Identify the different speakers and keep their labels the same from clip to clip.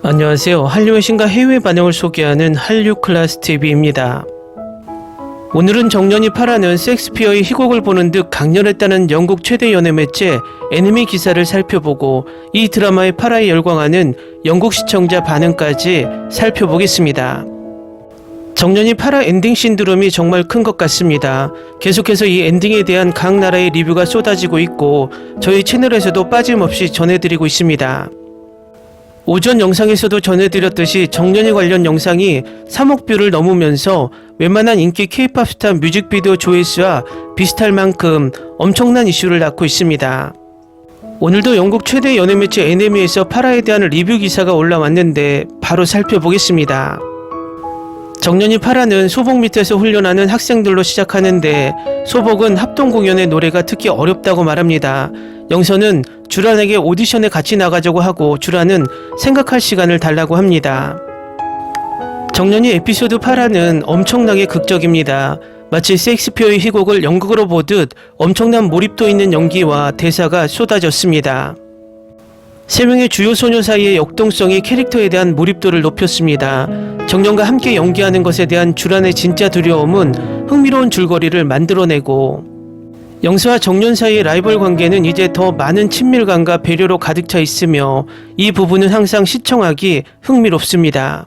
Speaker 1: 안녕하세요. 한류의 신과 해외 반영을 소개하는 한류클래스TV입니다. 오늘은 정년이 파라는 셰익스피어의 희곡을 보는 듯 강렬했다는 영국 최대 연예 매체 애니메 기사를 살펴보고 이 드라마에 파라에 열광하는 영국 시청자 반응까지 살펴보겠습니다. 정년이 파라 엔딩 신드롬이 정말 큰 것 같습니다. 계속해서 이 엔딩에 대한 각 나라의 리뷰가 쏟아지고 있고 저희 채널에서도 빠짐없이 전해드리고 있습니다. 오전 영상에서도 전해드렸듯이 정년이 관련 영상이 3억 뷰를 넘으면서 웬만한 인기 K-POP 스타 뮤직비디오 조회수와 비슷할 만큼 엄청난 이슈를 낳고 있습니다. 오늘도 영국 최대 연예 매체 NME에서 파라에 대한 리뷰 기사가 올라왔는데 바로 살펴보겠습니다. 정년이 파라는 소복 밑에서 훈련하는 학생들로 시작하는데 소복은 합동 공연의 노래가 특히 어렵다고 말합니다. 영서는 주란에게 오디션에 같이 나가자고 하고 주란은 생각할 시간을 달라고 합니다. 정년이 에피소드 파라는 엄청나게 극적입니다. 마치 셰익스피어의 희곡을 연극으로 보듯 엄청난 몰입도 있는 연기와 대사가 쏟아졌습니다. 세 명의 주요 소녀 사이의 역동성이 캐릭터에 대한 몰입도를 높였습니다. 정년과 함께 연기하는 것에 대한 주란의 진짜 두려움은 흥미로운 줄거리를 만들어내고 영서와 정년 사이의 라이벌 관계는 이제 더 많은 친밀감과 배려로 가득 차 있으며 이 부분은 항상 시청하기 흥미롭습니다.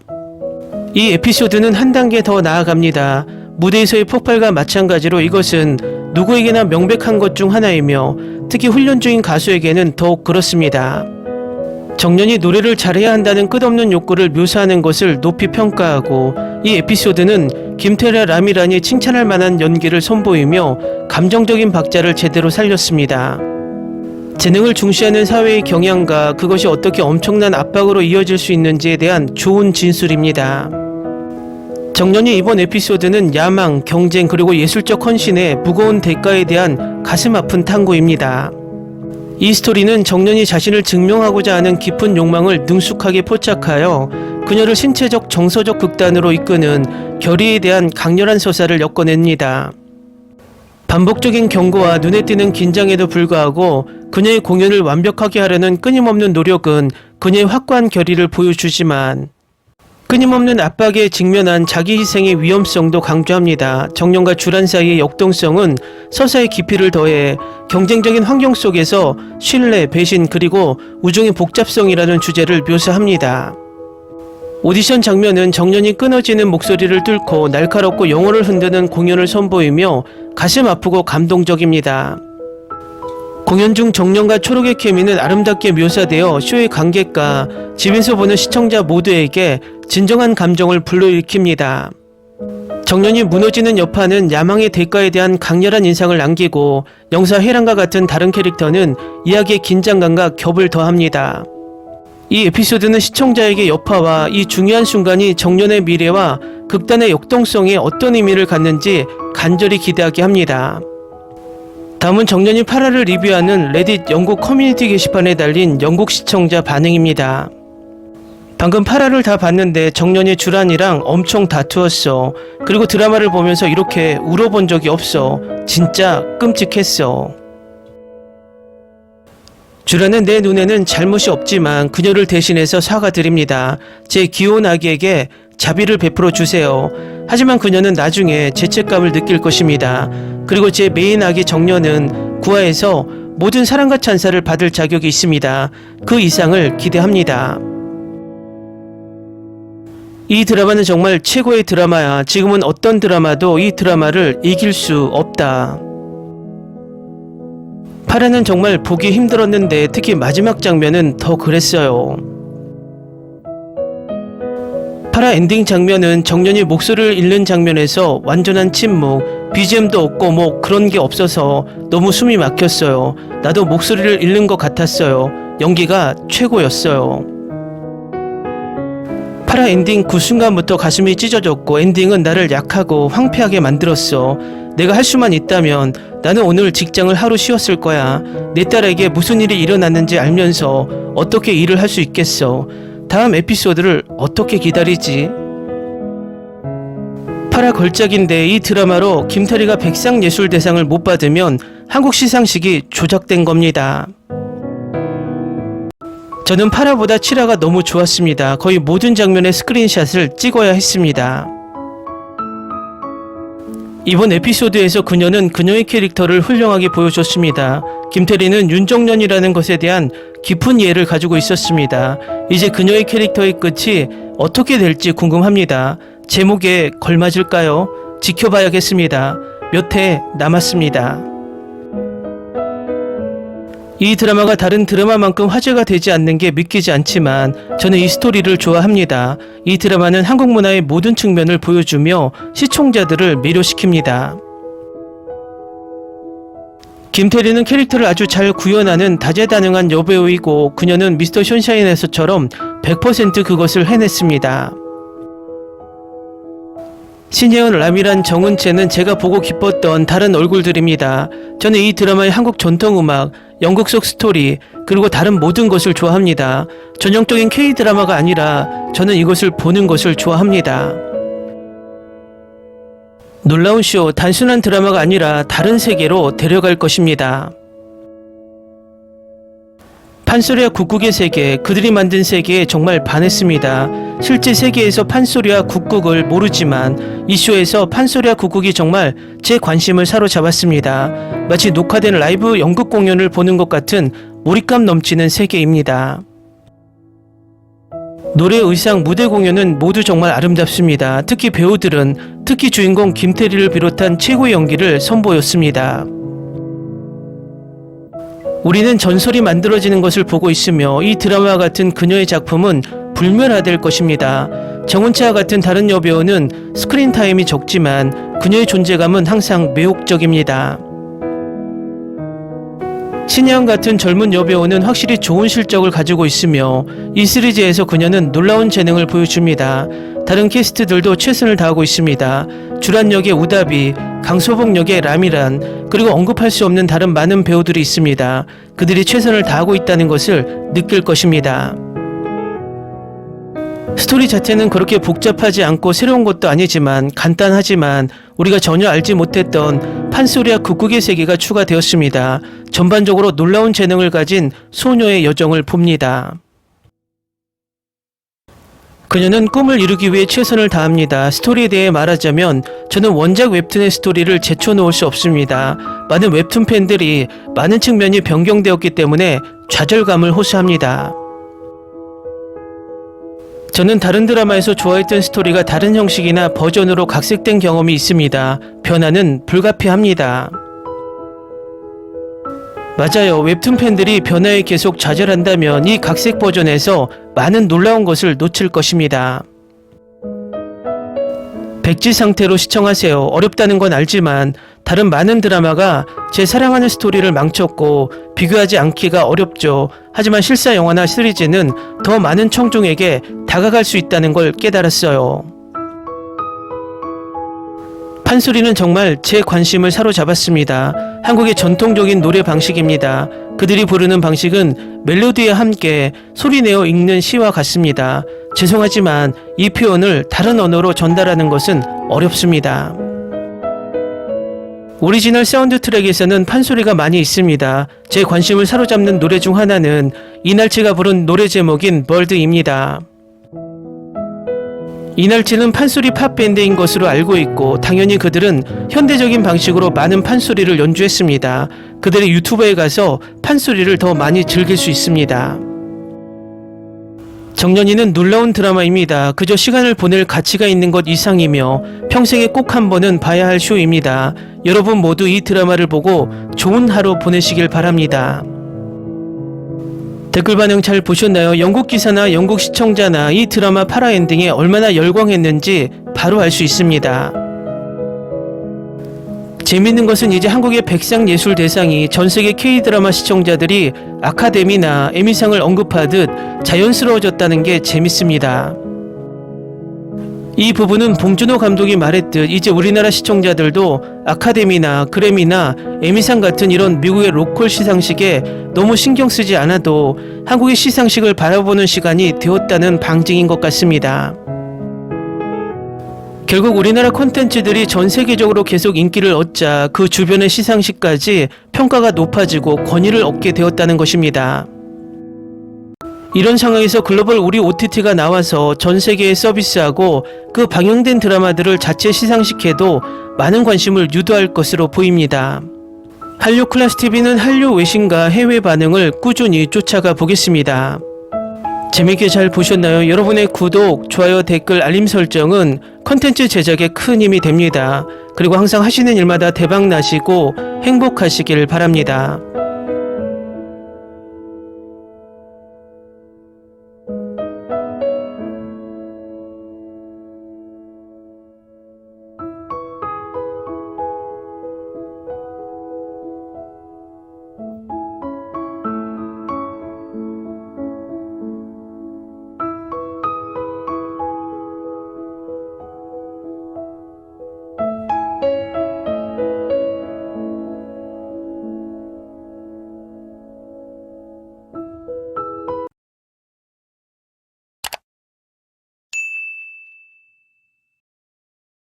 Speaker 1: 이 에피소드는 한 단계 더 나아갑니다. 무대에서의 폭발과 마찬가지로 이것은 누구에게나 명백한 것 중 하나이며 특히 훈련 중인 가수에게는 더욱 그렇습니다. 정년이 노래를 잘해야 한다는 끝없는 욕구를 묘사하는 것을 높이 평가하고 이 에피소드는 김태라 라미란이 칭찬할 만한 연기를 선보이며 감정적인 박자를 제대로 살렸습니다. 재능을 중시하는 사회의 경향과 그것이 어떻게 엄청난 압박으로 이어질 수 있는지에 대한 좋은 진술입니다. 정년이 이번 에피소드는 야망, 경쟁 그리고 예술적 헌신의 무거운 대가에 대한 가슴 아픈 탐구입니다. 이 스토리는 정년이 자신을 증명하고자 하는 깊은 욕망을 능숙하게 포착하여 그녀를 신체적 정서적 극단으로 이끄는 결의에 대한 강렬한 서사를 엮어냅니다. 반복적인 경고와 눈에 띄는 긴장에도 불구하고 그녀의 공연을 완벽하게 하려는 끊임없는 노력은 그녀의 확고한 결의를 보여주지만 끊임없는 압박에 직면한 자기 희생의 위험성도 강조합니다. 정년과 주란 사이의 역동성은 서사의 깊이를 더해 경쟁적인 환경 속에서 신뢰, 배신 그리고 우정의 복잡성이라는 주제를 묘사합니다. 오디션 장면은 정년이 끊어지는 목소리를 뚫고 날카롭고 영혼을 흔드는 공연을 선보이며 가슴 아프고 감동적입니다. 공연 중 정년과 초록의 케미는 아름답게 묘사되어 쇼의 관객과 집에서 보는 시청자 모두에게 진정한 감정을 불러일으킵니다. 정년이 무너지는 여파는 야망의 대가에 대한 강렬한 인상을 남기고 영사 해랑과 같은 다른 캐릭터는 이야기의 긴장감과 겹을 더합니다. 이 에피소드는 시청자에게 여파와 이 중요한 순간이 정년의 미래와 극단의 역동성에 어떤 의미를 갖는지 간절히 기대하게 합니다. 다음은 정년이 파라를 리뷰하는 레딧 영국 커뮤니티 게시판에 달린 영국 시청자 반응입니다. 방금 파라를 다 봤는데 정년이 주란이랑 엄청 다투었어. 그리고 드라마를 보면서 이렇게 울어본 적이 없어. 진짜 끔찍했어. 주란은 내 눈에는 잘못이 없지만 그녀를 대신해서 사과드립니다. 제 귀여운 아기에게 자비를 베풀어 주세요. 하지만 그녀는 나중에 죄책감을 느낄 것입니다. 그리고 제 메인 아기 정년은 구하에서 모든 사랑과 찬사를 받을 자격이 있습니다. 그 이상을 기대합니다. 이 드라마는 정말 최고의 드라마야. 지금은 어떤 드라마도 이 드라마를 이길 수 없다. 파라는 정말 보기 힘들었는데 특히 마지막 장면은 더 그랬어요. 파라 엔딩 장면은 정년이 목소리를 잃는 장면에서 완전한 침묵, BGM도 없고 뭐 그런 게 없어서 너무 숨이 막혔어요. 나도 목소리를 잃는 것 같았어요. 연기가 최고였어요. 파라 엔딩 그 순간부터 가슴이 찢어졌고 엔딩은 나를 약하고 황폐하게 만들었어. 내가 할 수만 있다면 나는 오늘 직장을 하루 쉬었을 거야. 내 딸에게 무슨 일이 일어났는지 알면서 어떻게 일을 할 수 있겠어. 다음 에피소드를 어떻게 기다리지? 파라 걸작인데 이 드라마로 김태리가 백상예술대상을 못 받으면 한국 시상식이 조작된 겁니다. 저는 8화보다 7화가 너무 좋았습니다. 거의 모든 장면의 스크린샷을 찍어야 했습니다. 이번 에피소드에서 그녀는 그녀의 캐릭터를 훌륭하게 보여줬습니다. 김태리는 윤정년이라는 것에 대한 깊은 이해를 가지고 있었습니다. 이제 그녀의 캐릭터의 끝이 어떻게 될지 궁금합니다. 제목에 걸맞을까요? 지켜봐야겠습니다. 몇 회 남았습니다. 이 드라마가 다른 드라마만큼 화제가 되지 않는 게 믿기지 않지만 저는 이 스토리를 좋아합니다. 이 드라마는 한국 문화의 모든 측면을 보여주며 시청자들을 매료시킵니다. 김태리는 캐릭터를 아주 잘 구현하는 다재다능한 여배우이고 그녀는 미스터 션샤인에서처럼 100% 그것을 해냈습니다. 신예은, 라미란, 정은채는 제가 보고 기뻤던 다른 얼굴들입니다. 저는 이 드라마의 한국 전통음악, 연극 속 스토리, 그리고 다른 모든 것을 좋아합니다. 전형적인 K-드라마가 아니라 저는 이것을 보는 것을 좋아합니다. 놀라운 쇼, 단순한 드라마가 아니라 다른 세계로 데려갈 것입니다. 판소리와 국국의 세계, 그들이 만든 세계에 정말 반했습니다. 실제 세계에서 판소리와 국국을 모르지만 이 쇼에서 판소리와 국국이 정말 제 관심을 사로잡았습니다. 마치 녹화된 라이브 연극 공연을 보는 것 같은 몰입감 넘치는 세계입니다. 노래, 의상, 무대 공연은 모두 정말 아름답습니다. 특히 배우들은 특히 주인공 김태리를 비롯한 최고의 연기를 선보였습니다. 우리는 전설이 만들어지는 것을 보고 있으며 이 드라마와 같은 그녀의 작품은 불멸화될 것입니다. 정은채와 같은 다른 여배우는 스크린 타임이 적지만 그녀의 존재감은 항상 매혹적입니다. 신예은 같은 젊은 여배우는 확실히 좋은 실적을 가지고 있으며 이 시리즈에서 그녀는 놀라운 재능을 보여줍니다. 다른 캐스트들도 최선을 다하고 있습니다. 주란 역의 우다비, 강소복 역의 라미란, 그리고 언급할 수 없는 다른 많은 배우들이 있습니다. 그들이 최선을 다하고 있다는 것을 느낄 것입니다. 스토리 자체는 그렇게 복잡하지 않고 새로운 것도 아니지만 간단하지만 우리가 전혀 알지 못했던 판소리와 국국의 세계가 추가되었습니다. 전반적으로 놀라운 재능을 가진 소녀의 여정을 봅니다. 그녀는 꿈을 이루기 위해 최선을 다합니다. 스토리에 대해 말하자면 저는 원작 웹툰의 스토리를 제쳐놓을 수 없습니다. 많은 웹툰 팬들이 많은 측면이 변경되었기 때문에 좌절감을 호소합니다. 저는 다른 드라마에서 좋아했던 스토리가 다른 형식이나 버전으로 각색된 경험이 있습니다. 변화는 불가피합니다. 맞아요. 웹툰 팬들이 변화에 계속 좌절한다면 이 각색 버전에서 많은 놀라운 것을 놓칠 것입니다. 백지 상태로 시청하세요. 어렵다는 건 알지만 다른 많은 드라마가 제 사랑하는 스토리를 망쳤고 비교하지 않기가 어렵죠. 하지만 실사 영화나 시리즈는 더 많은 청중에게 다가갈 수 있다는 걸 깨달았어요. 판소리는 정말 제 관심을 사로잡았습니다. 한국의 전통적인 노래 방식입니다. 그들이 부르는 방식은 멜로디와 함께 소리내어 읽는 시와 같습니다. 죄송하지만 이 표현을 다른 언어로 전달하는 것은 어렵습니다. 오리지널 사운드 트랙에서는 판소리가 많이 있습니다. 제 관심을 사로잡는 노래 중 하나는 이날치가 부른 노래 제목인 벌드입니다. 이날치는 판소리 팝밴드인 것으로 알고 있고 당연히 그들은 현대적인 방식으로 많은 판소리를 연주했습니다. 그들의 유튜브에 가서 판소리를 더 많이 즐길 수 있습니다. 정년이는 놀라운 드라마입니다. 그저 시간을 보낼 가치가 있는 것 이상이며 평생에 꼭 한 번은 봐야 할 쇼입니다. 여러분 모두 이 드라마를 보고 좋은 하루 보내시길 바랍니다. 댓글 반응 잘 보셨나요? 영국 기사나 영국 시청자나 이 드라마 8화 엔딩에 얼마나 열광했는지 바로 알 수 있습니다. 재밌는 것은 이제 한국의 백상예술대상이 전세계 K-드라마 시청자들이 아카데미나 에미상을 언급하듯 자연스러워졌다는 게 재밌습니다. 이 부분은 봉준호 감독이 말했듯 이제 우리나라 시청자들도 아카데미나 그래미나 에미상 같은 이런 미국의 로컬 시상식에 너무 신경 쓰지 않아도 한국의 시상식을 바라보는 시간이 되었다는 방증인 것 같습니다. 결국 우리나라 콘텐츠들이 전 세계적으로 계속 인기를 얻자 그 주변의 시상식까지 평가가 높아지고 권위를 얻게 되었다는 것입니다. 이런 상황에서 글로벌 우리 OTT가 나와서 전 세계에 서비스하고 그 방영된 드라마들을 자체 시상식해도 많은 관심을 유도할 것으로 보입니다. 한류 클래스 TV는 한류 외신과 해외 반응을 꾸준히 쫓아가 보겠습니다. 재밌게 잘 보셨나요? 여러분의 구독, 좋아요, 댓글, 알림 설정은 컨텐츠 제작에 큰 힘이 됩니다. 그리고 항상 하시는 일마다 대박 나시고 행복하시길 바랍니다.